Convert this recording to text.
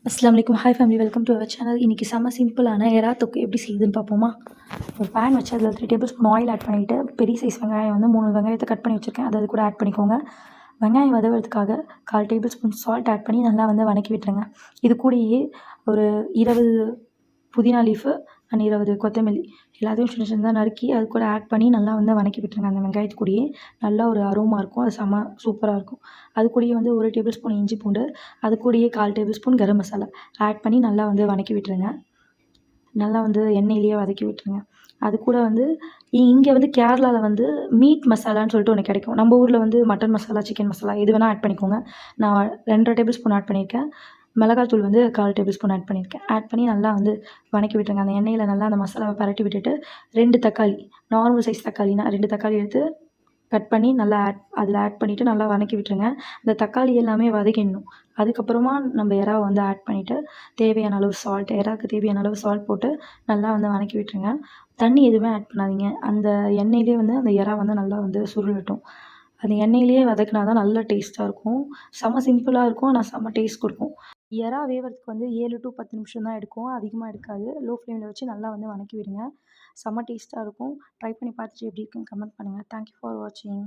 அஸ்ஸலாமு அலைக்கும். Hi family, welcome to our channel. இன்றைக்கி செம்ம சிம்பிளான எறா தொக்கு எப்படி செய்யுதுன்னு பார்ப்போமா? ஒரு பேன் வச்சு அதில் 3 டேபிள் ஸ்பூன் ஆயில் ஆட் பண்ணிவிட்டு, பெரிய சைஸ் வெங்காயம் வந்து 3 வெங்காயத்தை கட் பண்ணி வச்சுருக்கேன். அது கூட ஆட் பண்ணிக்கோங்க. வெங்காயம் வதவுறதுக்காக 1/4 டேபிள் ஸ்பூன் சால்ட் ஆட் பண்ணி நல்லா வந்து வதக்கி விட்டுருங்க. இது கூடயே ஒரு 20 புதினா லீஃபு அண்ட் 20 கொத்தமல்லி எல்லாத்தையும் சின்ன சின்னதாக நறுக்கி அது கூட ஆட் பண்ணி நல்லா வந்து வதக்கி விட்டுருங்க. அந்த வெங்காயத்து கூடயே நல்லா ஒரு அரோமா இருக்கும். அது செம்ம சூப்பராக இருக்கும். அது கூடயே வந்து 1 டேபிள் ஸ்பூன் இஞ்சி பூண்டு, அது கூடயே 1/4 table spoon garam masala add பண்ணி நல்லா வந்து வதக்கி விட்டுருங்க. நல்லா வந்து எண்ணெயிலேயே வதக்கி விட்டுருங்க. அது கூட வந்து இங்கே வந்து கேரளாவில் வந்து மீட் மசாலான்னு சொல்லிட்டு ஒன்று கிடைக்கும். நம்ம ஊரில் வந்து மட்டன் மசாலா, சிக்கன் மசாலா எது வேணால் ஆட் பண்ணிக்கோங்க. நான் 2 1/2 டேபிள் ஸ்பூன் ஆட் பண்ணியிருக்கேன். மிளகாத்தூள் வந்து 1/4 டேபிள் ஸ்பூன் ஆட் பண்ணியிருக்கேன். ஆட் பண்ணி நல்லா வந்து வதக்கி விட்டுருங்க. அந்த எண்ணெயில் நல்லா அந்த மசாலாவை பரட்டி விட்டுட்டு 2 தக்காளி, நார்மல் சைஸ் தக்காளினா 2 தக்காளி எடுத்து கட் பண்ணி நல்லா அதில் ஆட் பண்ணிவிட்டு நல்லா வதக்கி விட்டுருங்க. இந்த தக்காளி எல்லாமே வதக்கிடணும். அதுக்கப்புறமா நம்ம எறாவை வந்து ஆட் பண்ணிவிட்டு தேவையான அளவு சால்ட், எறாவுக்கு தேவையான அளவு சால்ட் போட்டு நல்லா வந்து வதக்கி விட்டுருங்க. தண்ணி எதுவுமே ஆட் பண்ணாதீங்க. அந்த எண்ணெயிலே வந்து அந்த எறா வந்து நல்லா வந்து சுருளட்டும். அந்த எண்ணெயிலேயே வதக்கினா தான் நல்லா டேஸ்ட்டாக இருக்கும். செம்ம சிம்பிளாக இருக்கும். ஆனால் செம்ம டேஸ்ட் கொடுக்கும். எறா வேவறதுக்கு வந்து 7 to 10 நிமிஷம் தான் எடுக்கும். அதிகமாக எடுக்காது. லோ ஃப்ளேமில் வச்சு நல்லா வந்து வதக்கி விடுங்க. செம்ம டேஸ்ட்டாக இருக்கும். ட்ரை பண்ணி பார்த்துட்டு எப்படி இருக்குன்னு கமெண்ட் பண்ணுங்கள். தேங்க்யூ ஃபார் வாட்சிங்.